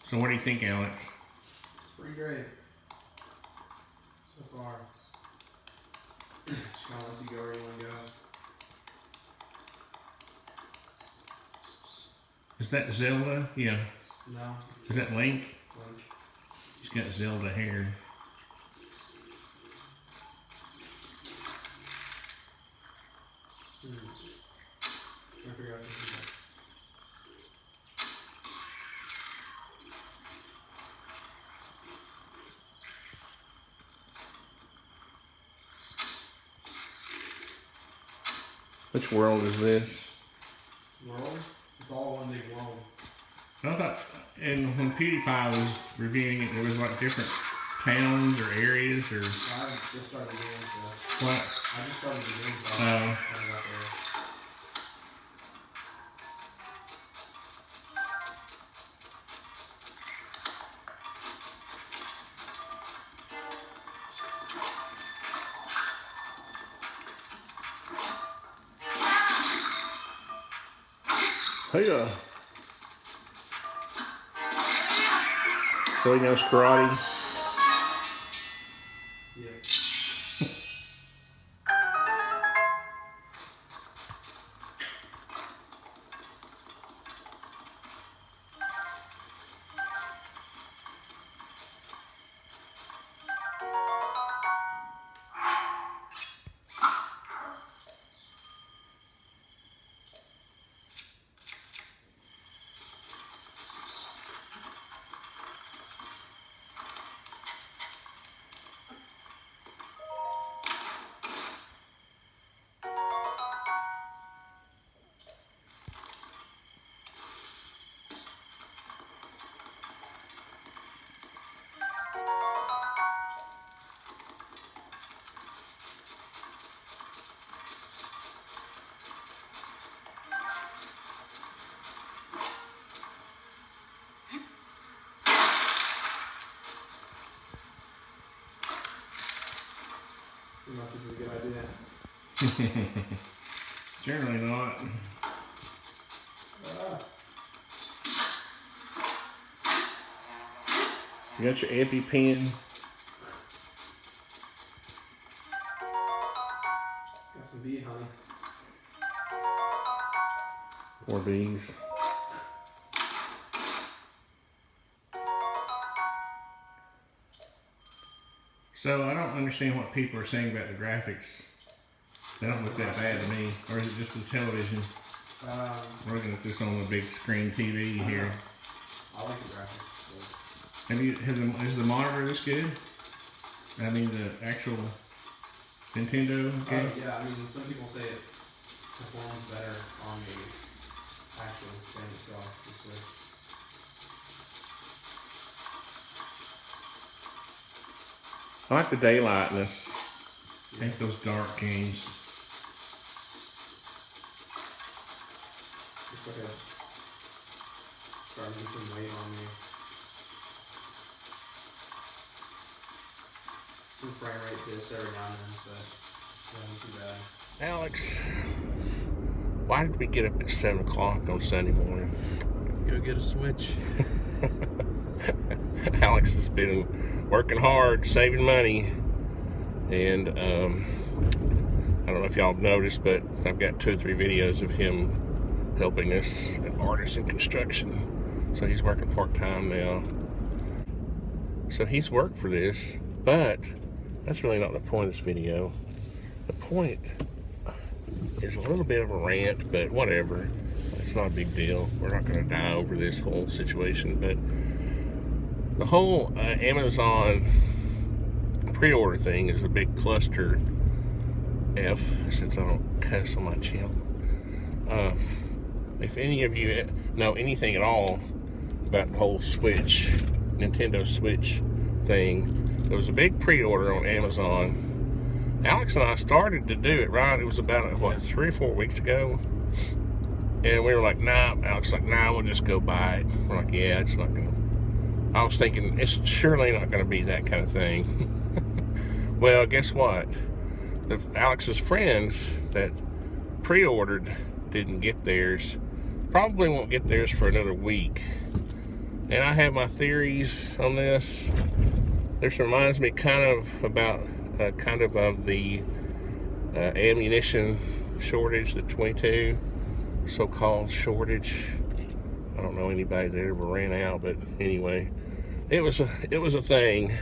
So what do you think, Alex? It's pretty great so far. Just kind of lets you go where you want to go. Is that Zelda? Yeah. No. Is that Link? Link. He's got Zelda hair. Trying to figure out this. Which world is this? World? It's all one big world. I thought, and when PewDiePie was reviewing it, there was like different towns or areas or. Well, I just started the game, so. What? I just started the game, so. I got there. Hey, so he knows karate. Yeah. I don't know if this is a good idea. Generally not. You got your EpiPen? Got some bee honey. Poor bees. So I don't understand what people are saying about the graphics. They don't look that bad to me. Or is it just the television? We're looking at this on the big screen TV here. I like the graphics. Is the monitor this good? I mean the actual Nintendo game? Yeah, I mean some people say it performs better on the actual thing itself, the Switch. I like the daylightness. I hate those dark games. Looks like starting to get some weight on me. Some frame rate dips every now and then, but nothing too bad. Alex, why did we get up at 7 o'clock on Sunday morning? Go get a Switch. Alex has been working hard, saving money, and I don't know if y'all have noticed, but I've got 2 or 3 videos of him helping us, an artist in construction. So he's working part-time now. So he's worked for this, but that's really not the point of this video. The point is a little bit of a rant, but whatever. It's not a big deal. We're not going to die over this whole situation, but the whole Amazon pre-order thing is a big cluster F, since I don't cuss on my channel. If any of you know anything at all about the whole Switch, Nintendo Switch thing, there was a big pre-order on Amazon. Alex and I started to do it, right? It was about, what, 3 or 4 weeks ago? And we were like, nah. Alex was like, nah, we'll just go buy it. We're like, yeah, it's not gonna. I was thinking, it's surely not gonna be that kind of thing. Well, guess what? Alex's friends that pre-ordered didn't get theirs. Probably won't get theirs for another week. and I have my theories on this. This reminds me kind of about of the ammunition shortage, the 22 so-called shortage. I don't know anybody that ever ran out, but anyway, it was a thing.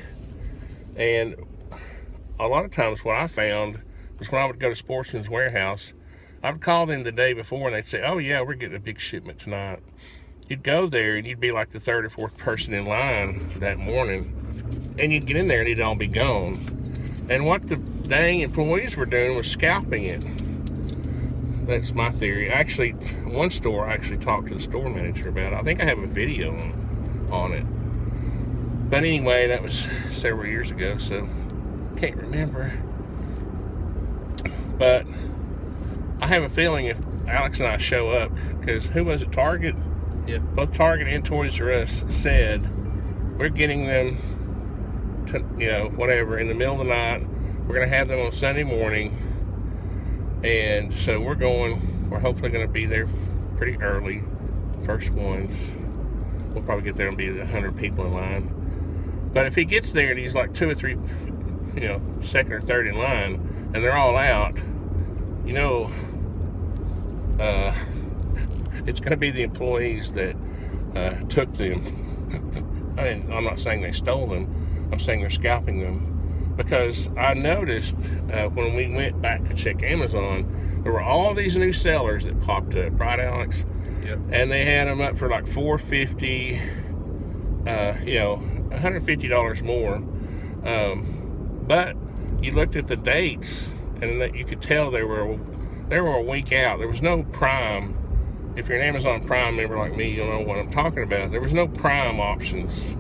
And a lot of times what I found was when I would go to Sportsman's Warehouse, I would call them the day before and they'd say, oh yeah, we're getting a big shipment tonight. You'd go there and you'd be like the third or fourth person in line that morning, and you'd get in there and it'd all be gone. And what the dang employees were doing was scalping it. That's my theory. Actually, one store I actually talked to the store manager about. I think I have a video on it. But anyway, that was several years ago, so can't remember. But I have a feeling if Alex and I show up, because who was it, Target? Yeah. Both Target and Toys R Us said we're getting them to, whatever, in the middle of the night. We're going to have them on Sunday morning. And so we're hopefully going to be there pretty early, first ones. We'll probably get there and be 100 people in line. But if he gets there and he's like 2 or 3, second or third in line, and they're all out, it's going to be the employees that took them. I'm not saying they stole them. I'm saying they're scalping them. Because I noticed when we went back to check Amazon, there were all these new sellers that popped up, right, Alex? Yep. And they had them up for like $450, $150 more. But you looked at the dates, and you could tell they were a week out. There was no Prime. If you're an Amazon Prime member like me, you'll know what I'm talking about. There was no Prime options.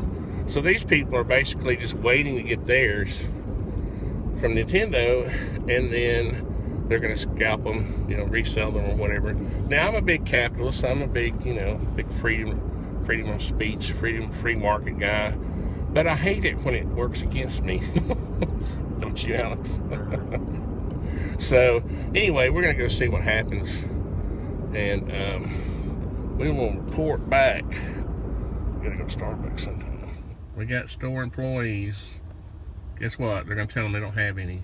So these people are basically just waiting to get theirs from Nintendo, and then they're going to scalp them, resell them or whatever. Now, I'm a big capitalist. I'm a big, big freedom of speech, free market guy. But I hate it when it works against me. Don't you, Alex? So, anyway, we're going to go see what happens. And we will report back. We're going to go to Starbucks sometime. We got store employees. Guess what? They're going to tell them they don't have any.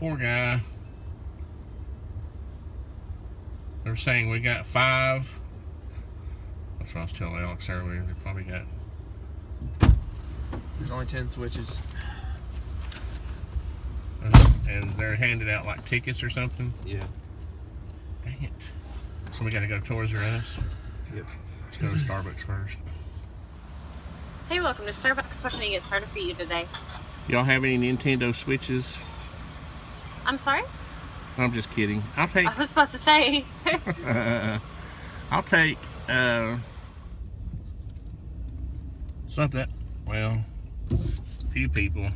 Poor guy. They're saying we got 5. That's what I was telling Alex earlier. They probably got... There's only 10 switches. And they're handed out like tickets or something? Yeah. Dang it. So we got to go to Toys R Us? Yep. Let's go to Starbucks first. Hey, welcome to Starbucks. What can I get started for you today? Y'all have any Nintendo Switches? I'm sorry? I'm just kidding. I'll take... I was about to say. I'll take... it's not that... Well, a few people.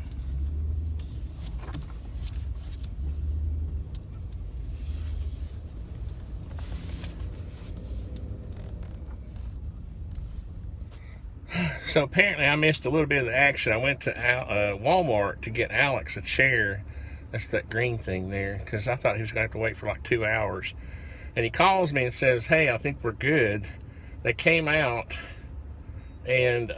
So apparently I missed a little bit of the action. I went to Walmart to get Alex a chair. That's that green thing there, because I thought he was going to have to wait for like 2 hours. And he calls me and says, hey, I think we're good. They came out and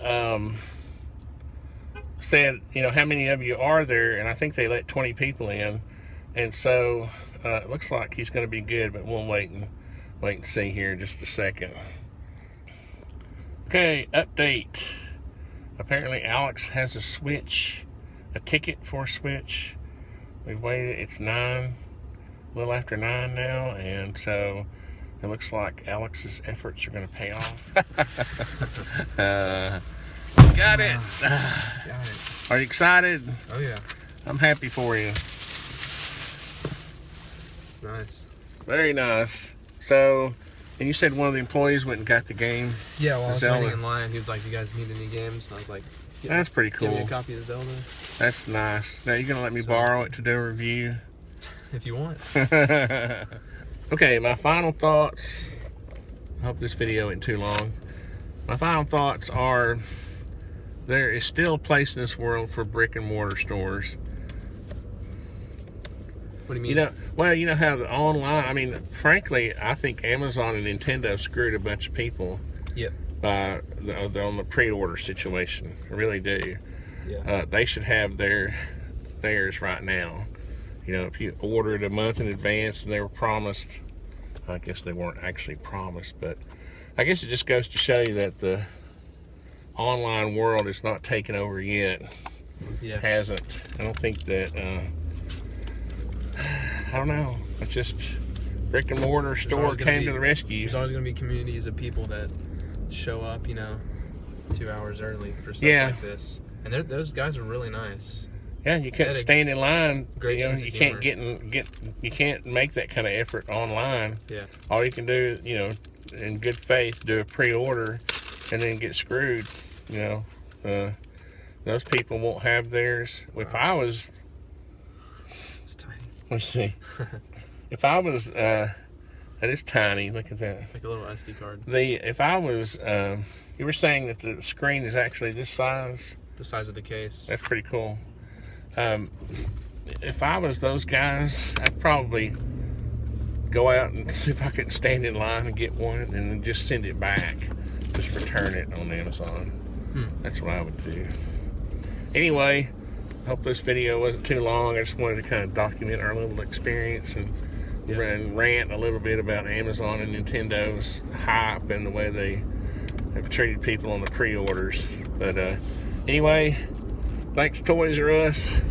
said, how many of you are there? And I think they let 20 people in. And so it looks like he's going to be good, but we'll wait and see here in just a second. Okay, update. Apparently Alex has a Switch, a ticket for a Switch. We've waited, it's 9, a little after 9 now, and so it looks like Alex's efforts are going to pay off. Got it. Are you excited? Oh yeah. I'm happy for you. It's nice. Very nice. So, and you said one of the employees went and got the game? Yeah, while I was Zelda. waiting in line, he was like, "You guys need any games?" And I was like, That's pretty cool. Give me a copy of Zelda. That's nice. Now, you're going to let me borrow it to do a review? If you want. Okay, my final thoughts. I hope this video isn't too long. My final thoughts are, there is still a place in this world for brick and mortar stores. What do you mean? You know, well, you know how the online. I mean, frankly, I think Amazon and Nintendo screwed a bunch of people. Yep. On the pre-order situation. I really do. Yeah. They should have theirs right now. You know, if you ordered a month in advance and they were promised, I guess they weren't actually promised, but I guess it just goes to show you that the online world is not taken over yet. Yeah. It hasn't. I don't think that, I don't know. It's just brick and mortar store came to the rescue. There's always going to be communities of people that show up, you know, 2 hours early for stuff like this. And those guys are really nice. Yeah, you couldn't stand in line. Great sense you of can't humor. you can't make that kind of effort online. Yeah. All you can do, you know, in good faith, do a pre-order, and then get screwed. You know, those people won't have theirs. Wow. If I was, it's tiny. Let's see. If I was, that is tiny. Look at that. It's like a little SD card. If I was, you were saying that the screen is actually this size. The size of the case. That's pretty cool. If I was those guys, I'd probably go out and see if I could stand in line and get one and then just send it back. Just return it on Amazon. That's what I would do. Anyway, hope this video wasn't too long. I just wanted to kind of document our little experience and rant a little bit about Amazon and Nintendo's hype and the way they have treated people on the pre-orders. But anyway, thanks Toys R Us.